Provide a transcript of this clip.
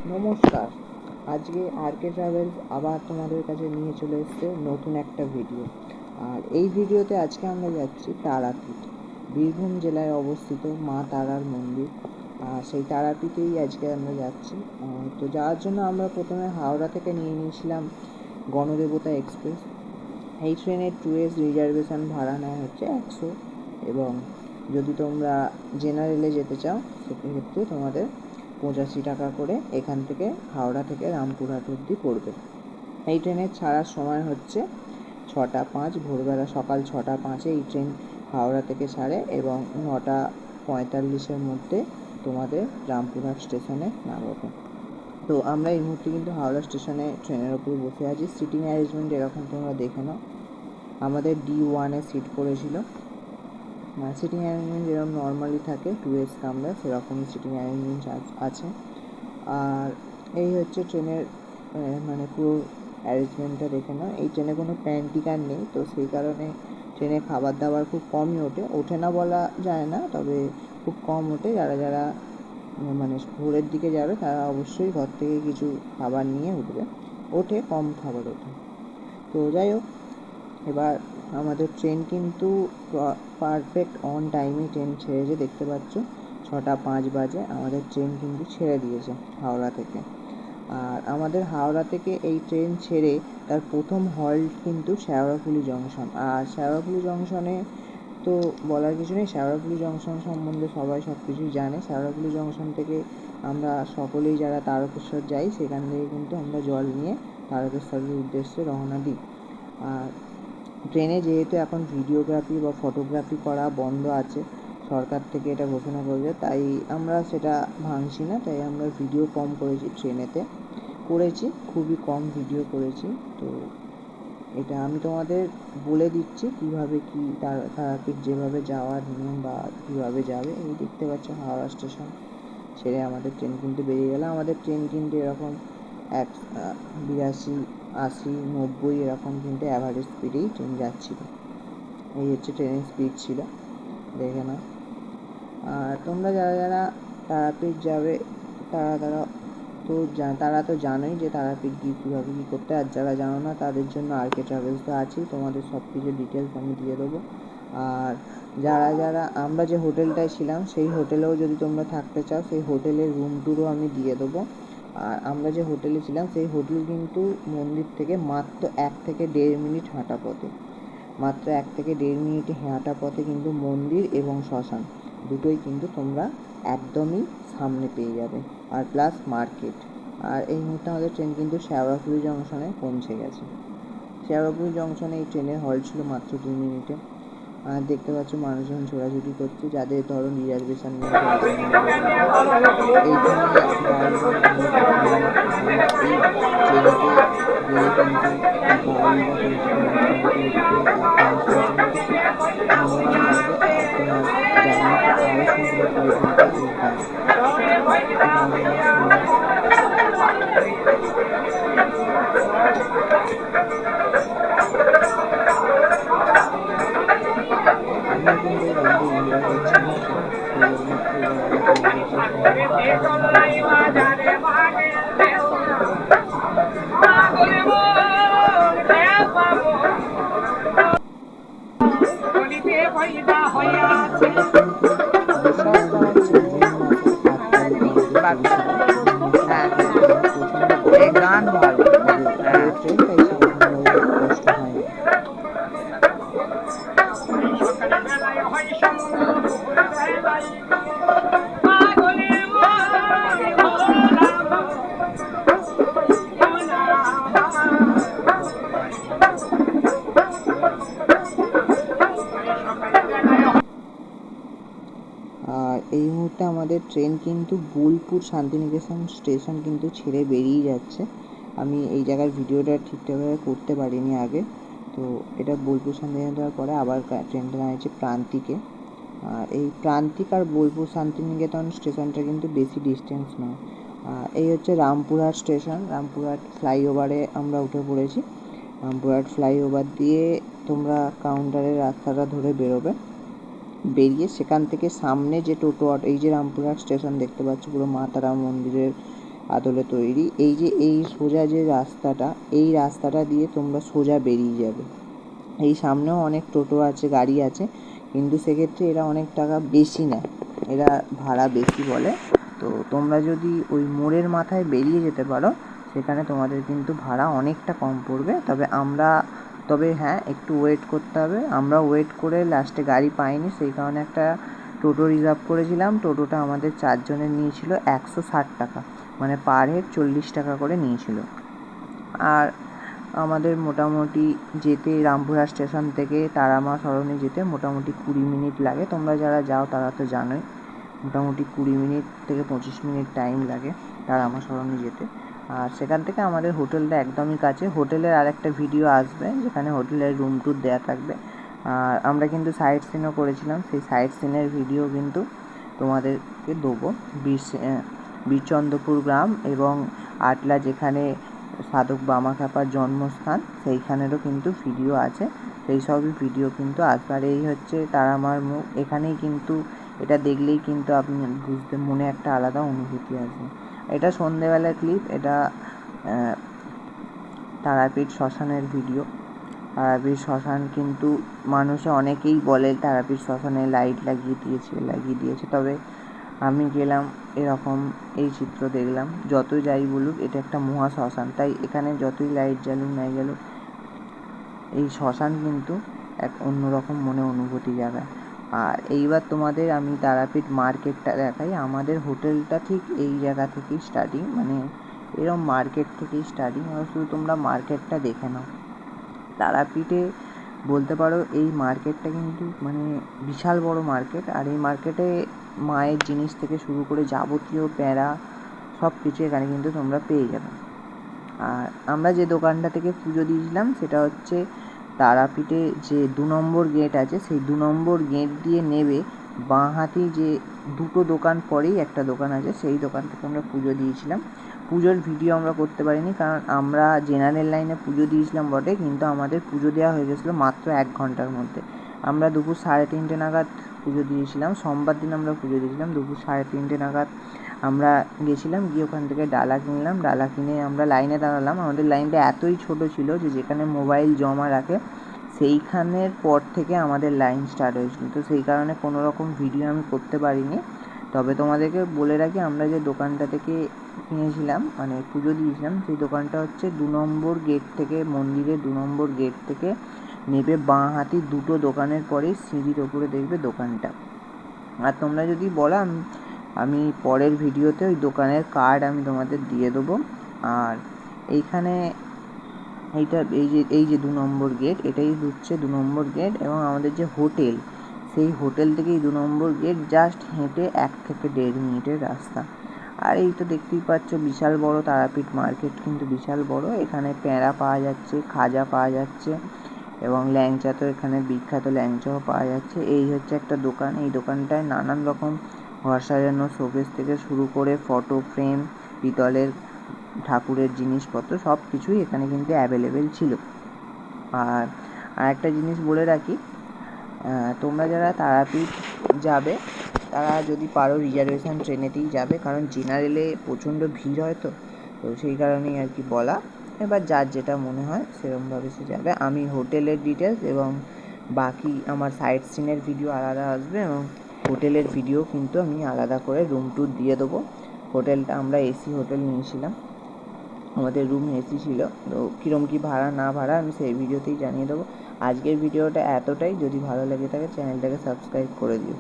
নমস্কার। আজকে আরকে ট্রাভেলস আবার তোমাদের কাছে নিয়ে চলে এসেছে নতুন একটা ভিডিও। আর এই ভিডিওতে আজকে আমরা যাচ্ছি তারাপীঠ, বীরভূম জেলায় অবস্থিত মা তারার মন্দির। সেই তারাপীঠেই আজকে আমরা যাচ্ছি। তো যাওয়ার জন্য আমরা প্রথমে হাওড়া থেকে নিয়ে নিয়েছিলাম গণদেবতা এক্সপ্রেস। এই ট্রেনের 2S রিজার্ভেশন ভাড়া নেয় হচ্ছে 100, এবং যদি তোমরা জেনারেলে যেতে চাও সেক্ষেত্রে তোমাদের 85 টাকা করে এখান থেকে হাওড়া থেকে রামপুরহাট অবধি পড়বে। এই ট্রেনের ছাড়ার সময় হচ্ছে 6:05, ভোরবেলা সকাল 6:05 এই ট্রেন হাওড়া থেকে ছাড়ে এবং 9:45 মধ্যে তোমাদের রামপুরহাট স্টেশনে নামাবে। তো আমরা এই মুহূর্তে কিন্তু হাওড়া স্টেশনে ট্রেনের ওপর বসে আছি। সিটিং অ্যারেঞ্জমেন্ট এরকম তোমরা দেখে নাও। আমাদের D1 সিট পড়েছিল। সিটিং অ্যারেঞ্জমেন্ট যেরকম নর্মালি থাকে 2S কামরা, সেরকমই সিটিং অ্যারেঞ্জমেন্ট আছে। আর এই হচ্ছে ট্রেনের মানে পুরো অ্যারেঞ্জমেন্টটা দেখে নাও। এই ট্রেনে কোনো প্যান্টিকার নেই, তো সেই কারণে ট্রেনে খাবার দাবার খুব কমই ওঠে না বলা যায় না, তবে খুব কম ওঠে। যারা মানে ভোরের দিকে যাবে তারা অবশ্যই ঘর থেকে কিছু খাবার নিয়ে ওঠে কম খাবার ওঠে। তো যাই হোক, এবার আমাদের ট্রেন কিন্তু পারফেক্ট অন টাইমে ট্রেন ছেড়েছে। দেখতে পাচ্ছ 6:05 বাজে আমাদের ট্রেন কিন্তু ছেড়ে দিয়েছে হাওড়া থেকে। আর আমাদের হাওড়া থেকে এই ট্রেন ছেড়ে তার প্রথম হল্ট কিন্তু শেওড়াফুলি জংশন। আর শেওড়াফুলি জংশনে তো বলার কিছু নেই, শেওড়াফুলি জংশন সম্বন্ধে সবাই সব কিছুই জানে। শেওড়াফুলি জংশন থেকে আমরা সকলেই যারা তারকেশ্বর যাই সেখান থেকে কিন্তু আমরা জল নিয়ে তারকেশ্বরের উদ্দেশ্যে রওনা দিই। আর ট্রেনে যেহেতু এখন ভিডিওগ্রাফি বা ফটোগ্রাফি করা বন্ধ আছে, সরকার থেকে এটা ঘোষণা করেছে, তাই আমরা সেটা ভাঙছি না। তাই আমরা ভিডিও কম করেছি, খুবই কম ভিডিও করেছি। তো এটা আমি তোমাদের বলে দিচ্ছি কীভাবে কী তারাপীঠ যেভাবে যাওয়ার নিয়ম বা কীভাবে যাবে। এই দেখতে পাচ্ছ হাওড়া স্টেশন ছেড়ে আমাদের ট্রেন কিন্তু বেরিয়ে গেল। আমাদের ট্রেন কিন্তু এরকম 82, 80, 90 এরকম কিন্তু অ্যাভারেজ স্পিডেই ট্রেন যাচ্ছিল। এই হচ্ছে ট্রেনের স্পিড ছিল, দেখে নাও। আর তোমরা যারা তারাপীঠ যাবে তারা তো জানোই যে তারাপীঠ কীভাবে কী করতে। আর যারা জানো না তাদের জন্য আরকে ট্রাভেলস তো আছেই, তোমাদের সব কিছু ডিটেলস আমি দিয়ে দেবো। আর যারা আমরা যে হোটেলটায় ছিলাম সেই হোটেলেও যদি তোমরা থাকতে চাও সেই হোটেলের রুম ট্যুরও আমি দিয়ে দেবো। আর আমরা যে হোটেলে ছিলাম সেই হোটেল কিন্তু মন্দির থেকে মাত্র 1 থেকে 1.5 মিনিট হাঁটা পথে। মাত্র 1 থেকে 1.5 মিনিট হাঁটা পথে কিন্তু মন্দির এবং শ্মশান দুটোই কিন্তু তোমরা একদমই সামনে পেয়ে যাবে, আর প্লাস মার্কেট। আর এই মুহূর্তে আমাদের ট্রেন কিন্তু শেওড়াফুলি জংশনে পৌঁছে গেছে। শেওড়াফুলি জংশনে এই ট্রেনের হল্ট ছিল মাত্র 2 মিনিটে। আর দেখতে পাচ্ছ মানুষজন ছোটাছুটি করছে, যাদের ধরো রিজার্ভেশন নেই গান ভালো কষ্ট হয়। আর এই মুহূর্তে আমাদের ট্রেন কিন্তু বোলপুর শান্তিনিকেতন স্টেশন কিন্তু ছেড়ে বেরিয়ে যাচ্ছে। আমি এই জায়গার ভিডিওটা ঠিকঠাকভাবে করতে পারিনি আগে, তো এটা বোলপুর শান্তিনিকেতনের পরে আবার ট্রেনটা দাঁড়িয়েছে প্রান্তিকে। আর এই প্রান্তিক আর বোলপুর শান্তিনিকেতন স্টেশনটা কিন্তু বেশি ডিস্টেন্স নয়। এই হচ্ছে রামপুরহাট স্টেশন। রামপুরহাট ফ্লাইওভারে আমরা উঠে পড়েছি। রামপুরহাট ফ্লাইওভার দিয়ে তোমরা কাউন্টারের রাস্তাটা ধরে বেরিয়ে সেখান থেকে সামনে যে টোটো অটো, এই যে রামপুরহাট স্টেশন দেখতে পাচ্ছ পুরো মা তারা মন্দিরের আদলে তৈরি। এই যে এই সোজা যে রাস্তাটা, এই রাস্তাটা দিয়ে তোমরা সোজা বেরিয়ে যাবে। এই সামনেও অনেক টোটো আছে, গাড়ি আছে, কিন্তু সেক্ষেত্রে এরা অনেক টাকা বেশি নেয়, এরা ভাড়া বেশি বলে। তো তোমরা যদি ওই মোড়ের মাথায় বেরিয়ে যেতে পারো, সেখানে তোমাদের কিন্তু ভাড়া অনেকটা কম পড়বে। তবে হ্যাঁ, একটু ওয়েট করতে হবে। আমরা ওয়েট করে লাস্টে গাড়ি পাইনি, সেই কারণে একটা টোটো রিজার্ভ করেছিলাম। টোটোটা আমাদের 4 জনের নিয়েছিল 160 টাকা, মানে পার হেড 40 টাকা করে নিয়েছিল। আর আমাদের মোটামুটি যেতে রামপুরহাট স্টেশন থেকে তারামা সরণি যেতে মোটামুটি 20 মিনিট লাগে। তোমরা যারা যাও তারা তো জানোই, মোটামুটি 20 মিনিট থেকে 25 মিনিট টাইম লাগে তারামা সরণি যেতে। আর সেখান থেকে আমাদের হোটেলটা একদমই কাছে। হোটেলের আরেকটা ভিডিও আসবে, যেখানে হোটেলের রুম ট্যুর দেওয়া থাকবে। আর আমরা কিন্তু সাইট সিনও করেছিলাম, সেই সাইট সিনের ভিডিও কিন্তু তোমাদেরকে দেবো। বীরচন্দ্রপুর গ্রাম এবং আটলা, যেখানে সাধক বামাখ্যাপার জন্মস্থান, সেইখানেরও কিন্তু ভিডিও আছে। সেই সবই ভিডিও কিন্তু আসবে। আর এই হচ্ছে তারামার মুখ। এখানেই কিন্তু, এটা দেখলেই কিন্তু আপনি বুঝতে মনে একটা আলাদা অনুভূতি আসবে। এটা সন্ধেবেলার ক্লিপ। এটা তারাপীঠ শ্মশানের ভিডিও। তারাপীঠ শ্মশান কিন্তু মানুষে অনেকেই বলে তারাপীঠ শ্মশানে লাইট লাগিয়ে দিয়েছে, তবে আমি গেলাম, এরকম এই চিত্র দেখলাম। যত যাই বলুক, এটা একটা মহা শ্মশান, তাই এখানে যতই লাইট জ্বালুক নাই জ্বালুক, এই শ্মশান কিন্তু এক অন্যরকম মনে অনুভূতি জাগায়। আর এইবার তোমাদের আমি তারাপীঠ মার্কেটটা দেখাই। আমাদের হোটেলটা ঠিক এই জায়গা থেকেই স্টার্টিং, মানে এরকম মার্কেট থেকেই স্টার্টিং। এবার শুধু তোমরা মার্কেটটা দেখে নাও। তারাপীঠে বলতে পারো এই মার্কেটটা কিন্তু মানে বিশাল বড় মার্কেট। আর এই মার্কেটে মায়ের জিনিস থেকে শুরু করে যাবতীয় প্যাঁড়া সব কিছু এখানে কিন্তু তোমরা পেয়ে যাবে। আর আমরা যে দোকানটা থেকে পুজো দিয়েছিলাম সেটা হচ্ছে তারাপীঠে যে 2 নম্বর গেট আছে, সেই 2 নম্বর গেট দিয়ে নেবে বাঁ হাতি যে দুটো দোকান পরেই একটা দোকান আছে, সেই দোকান থেকে আমরা পুজো দিয়েছিলাম। পুজোর ভিডিও আমরা করতে পারিনি, কারণ আমরা জেনারেল লাইনে পুজো দিয়েছিলাম বটে, কিন্তু আমাদের পুজো দেওয়া হয়ে গেছিলো মাত্র 1 ঘন্টার মধ্যে। আমরা দুপুর 3:30 নাগাদ পুজো দিয়েছিলাম। সোমবার দিন আমরা পুজো দিয়েছিলাম। দুপুর 3:30 নাগাদ আমরা গেছিলাম, গিয়ে ওখান থেকে ডালা কিনলাম। ডালা কিনে আমরা লাইনে দাঁড়ালাম। আমাদের লাইনটা এতই ছোট ছিল যে যেখানে মোবাইল জমা রাখে সেইখানের পর থেকে আমাদের লাইন স্টার্ট হয়েছিল। তো সেই কারণে কোনো রকম ভিডিও আমি করতে পারিনি। তবে তোমাদেরকে বলে রাখি, আমরা যে দোকানটা থেকে কিনেছিলাম, মানে পুজো দিয়েছিলাম, সেই দোকানটা হচ্ছে 2 নম্বর গেট থেকে, মন্দিরের 2 নম্বর গেট থেকে নেবে বাঁ হাতি দুটো দোকানের পরেই সিঁড়ির ওপরে দেখবে দোকানটা। আর তোমরা যদি বলো, আমি পরের ভিডিওতে ওই দোকানের কার্ড আমি তোমাদের দিয়ে দেবো। আর এইখানে এই যে 2 নম্বর গেট, এটাই হচ্ছে 2 নম্বর গেট। এবং আমাদের যে হোটেল, সেই হোটেল থেকেই 2 নম্বর গেট জাস্ট হেঁটে 1 থেকে 1.5 মিনিটের রাস্তা। আর এই তো দেখতেই পাচ্ছ বিশাল বড় তারাপীঠ মার্কেট, কিন্তু বিশাল বড়। এখানে প্যাঁড়া পাওয়া যাচ্ছে, খাজা পাওয়া যাচ্ছে, এবং ল্যাংচা তো এখানে বিখ্যাত, ল্যাংচাও পাওয়া যাচ্ছে। এই হচ্ছে একটা দোকান। এই দোকানটায় নানান রকম ঘর সাজানো শোকেস থেকে শুরু করে ফটো ফ্রেম, পিতলের ঠাকুরের জিনিসপত্র সব কিছুই এখানে কিন্তু অ্যাভেলেবেল ছিল। আর একটা জিনিস বলে রাখি, তোমরা যারা তারাপীঠ যাবে তারা যদি পারো রিজার্ভেশন ট্রেনেতেই যাবে, কারণ জেনারেলে প্রচণ্ড ভিড় হয়। তো সেই কারণেই আর কি বলা। এবার যার যেটা মনে হয় সেরকমভাবে সে যাবে। আমি হোটেলের ডিটেলস এবং বাকি আমার সাইট সিনের ভিডিও আলাদা আসবে, এবং হোটেলের ভিডিও কিন্তু আমি আলাদা করে রুম ট্যুর দিয়ে দেবো। হোটেলটা আমরা এসি হোটেল নিয়েছিলাম, আমাদের রুম এসি ছিল। তো কীরকম কী ভাড়া না ভাড়া আমি সেই ভিডিওতেই জানিয়ে দেবো। আজকের ভিডিওটা এতটাই। যদি ভালো লেগে থাকে চ্যানেলটাকে সাবস্ক্রাইব করে দিও।